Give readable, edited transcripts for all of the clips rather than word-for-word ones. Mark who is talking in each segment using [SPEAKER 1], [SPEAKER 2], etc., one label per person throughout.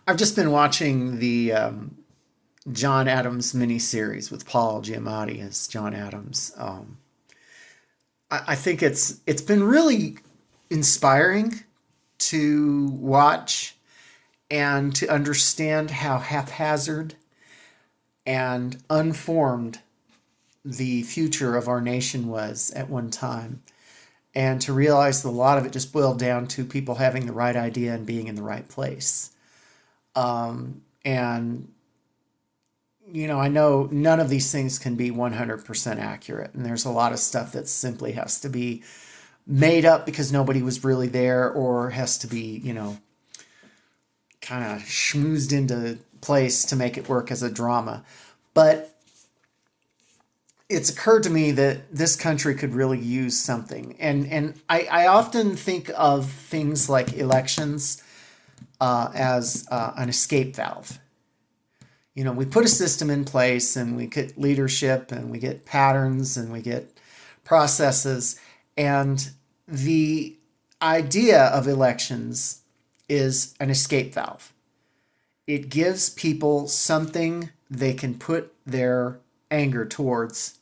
[SPEAKER 1] I've just been watching the John Adams miniseries with Paul Giamatti as John Adams. I think it's been really inspiring to watch and to understand how haphazard and unformed the future of our nation was at one time, and to realize that a lot of it just boiled down to people having the right idea and being in the right place. And I know none of these things can be 100% accurate, and there's a lot of stuff that simply has to be made up because nobody was really there, or has to be, kind of schmoozed into place to make it work as a drama. But it's occurred to me that this country could really use something. And I often think of things like elections as an escape valve. We put a system in place and we get leadership and we get patterns and we get processes. And the idea of elections is an escape valve. It gives people something they can put their anger towards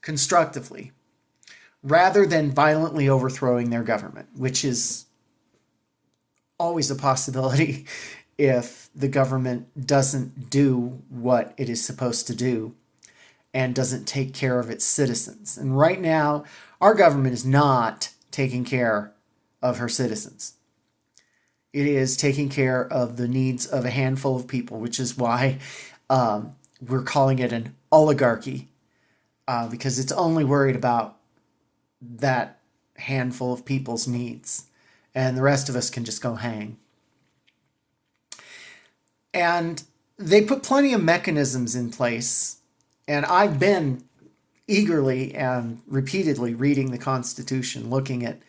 [SPEAKER 1] constructively, rather than violently overthrowing their government, which is always a possibility if the government doesn't do what it is supposed to do and doesn't take care of its citizens. And right now, our government is not taking care of her citizens. It is taking care of the needs of a handful of people, which is why we're calling it an oligarchy, because it's only worried about that handful of people's needs, and the rest of us can just go hang. And they put plenty of mechanisms in place, and I've been eagerly and repeatedly reading the Constitution, looking at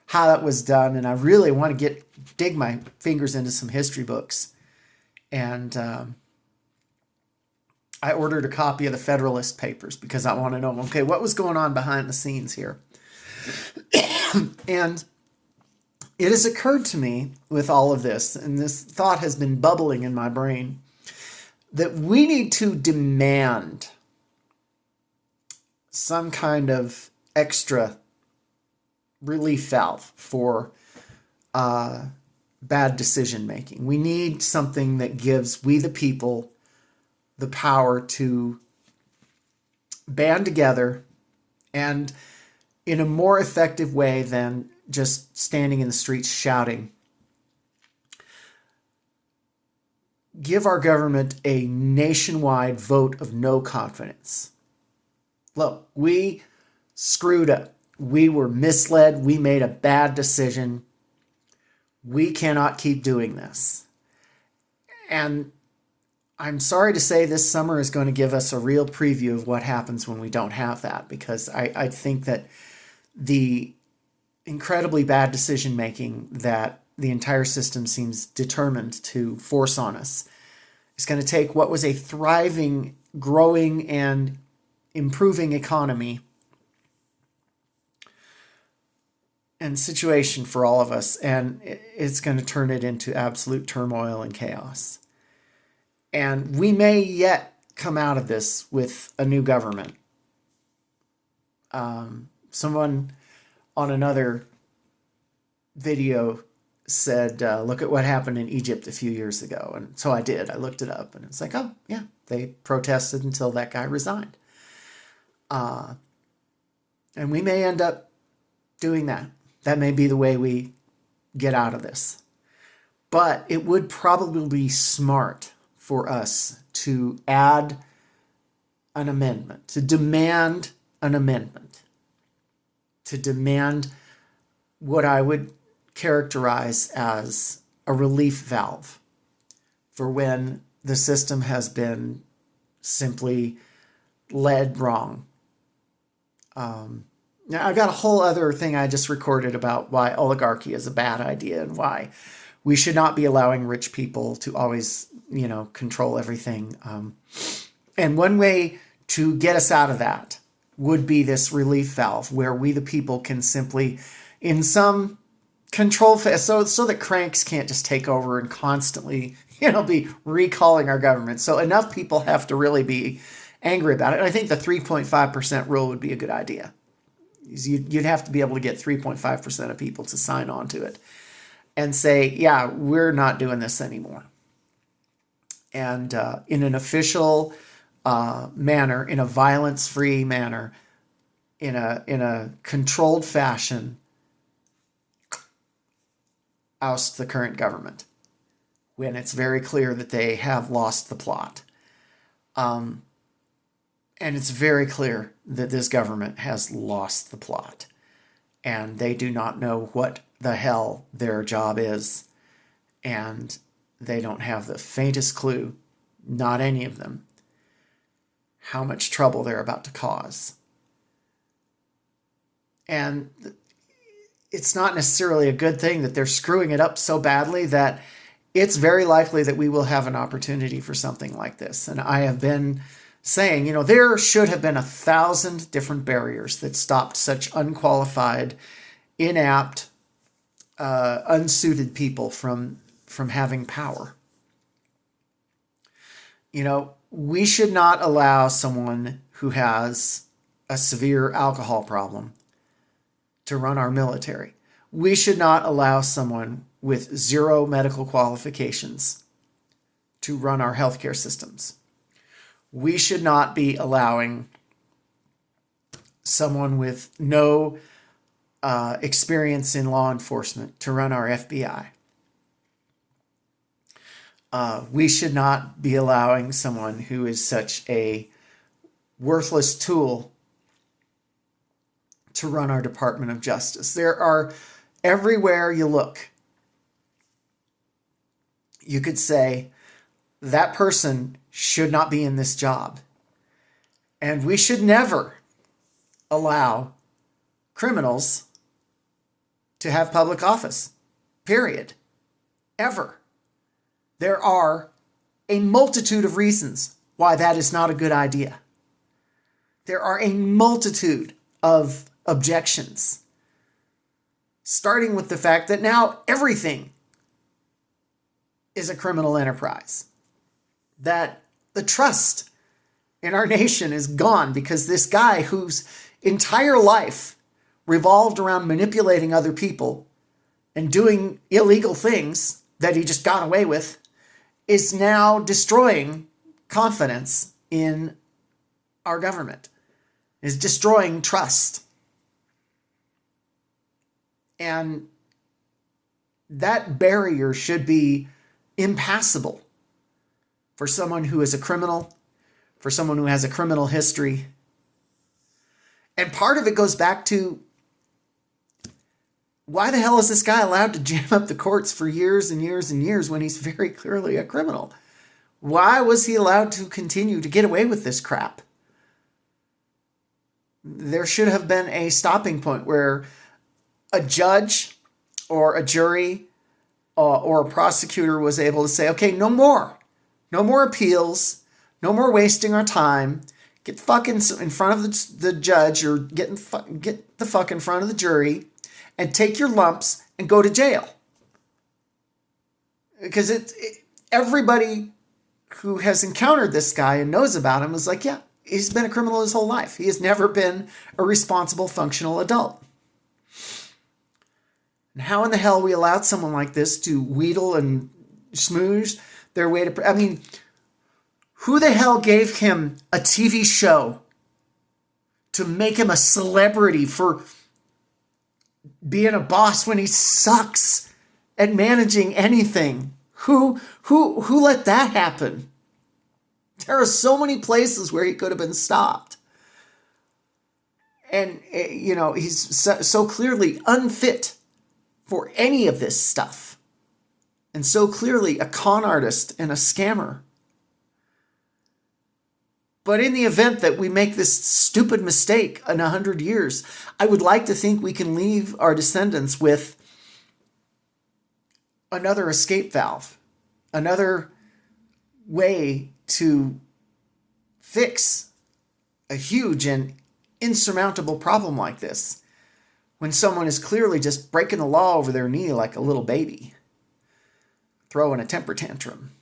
[SPEAKER 1] how that was done, and I really want to dig my fingers into some history books. And I ordered a copy of the Federalist Papers because I want to know, okay, what was going on behind the scenes here? And it has occurred to me with all of this, and this thought has been bubbling in my brain, that we need to demand some kind of extra relief valve for bad decision making. We need something that gives we the people the power to band together, and in a more effective way than just standing in the streets shouting, give our government a nationwide vote of no confidence. Look, we screwed up. We were misled. We made a bad decision. We cannot keep doing this. And I'm sorry to say this summer is going to give us a real preview of what happens when we don't have that, because I think that the incredibly bad decision making that the entire system seems determined to force on us is going to take what was a thriving, growing, and improving economy and situation for all of us, and it's going to turn it into absolute turmoil and chaos. And we may yet come out of this with a new government. Someone on another video said, look at what happened in Egypt a few years ago. And so I did. I looked it up, and it's like, oh, yeah, they protested until that guy resigned. And we may end up doing that. That may be the way we get out of this. But it would probably be smart for us to add an amendment, to demand an amendment, to demand what I would characterize as a relief valve for when the system has been simply led wrong. Now, I've got a whole other thing I just recorded about why oligarchy is a bad idea and why we should not be allowing rich people to always, control everything. And one way to get us out of that would be this relief valve where we, the people, can simply, in some so that cranks can't just take over and constantly, be recalling our government. So enough people have to really be angry about it. And I think the 3.5% rule would be a good idea. You'd have to be able to get 3.5% of people to sign on to it and say, yeah, we're not doing this anymore. And in an official manner, in a violence-free manner, in a controlled fashion, oust the current government when it's very clear that they have lost the plot. And it's very clear that this government has lost the plot. And they do not know what the hell their job is. And they don't have the faintest clue, not any of them, how much trouble they're about to cause. And it's not necessarily a good thing that they're screwing it up so badly that it's very likely that we will have an opportunity for something like this. And I have been saying, there should have been 1,000 different barriers that stopped such unqualified, inapt, unsuited people from having power. We should not allow someone who has a severe alcohol problem to run our military. We should not allow someone with zero medical qualifications to run our healthcare systems. We should not be allowing someone with no experience in law enforcement to run our FBI. We should not be allowing someone who is such a worthless tool to run our Department of Justice. There are, everywhere you look, you could say that person should not be in this job. And we should never allow criminals to have public office, period, ever. There are a multitude of reasons why that is not a good idea. There are a multitude of objections, starting with the fact that now everything is a criminal enterprise, that the trust in our nation is gone because this guy whose entire life revolved around manipulating other people and doing illegal things that he just got away with is now destroying confidence in our government, is destroying trust. And that barrier should be impassable for someone who is a criminal, for someone who has a criminal history. And part of it goes back to, why the hell is this guy allowed to jam up the courts for years and years and years when he's very clearly a criminal? Why was he allowed to continue to get away with this crap? There should have been a stopping point where a judge or a jury or a prosecutor was able to say, okay, no more appeals, no more wasting our time. Get fucking in front of the judge, or get the fuck in front of the jury and take your lumps and go to jail. Because everybody who has encountered this guy and knows about him is like, yeah, he's been a criminal his whole life. He has never been a responsible, functional adult. And how in the hell we allowed someone like this to wheedle and smooze their way to... I mean, who the hell gave him a TV show to make him a celebrity for being a boss when he sucks at managing anything? Who let that happen? There are so many places where he could have been stopped. And, he's so clearly unfit for any of this stuff. And so clearly a con artist and a scammer. But in the event that we make this stupid mistake in 100 years, I would like to think we can leave our descendants with another escape valve, another way to fix a huge and insurmountable problem like this, when someone is clearly just breaking the law over their knee like a little baby, throwing a temper tantrum.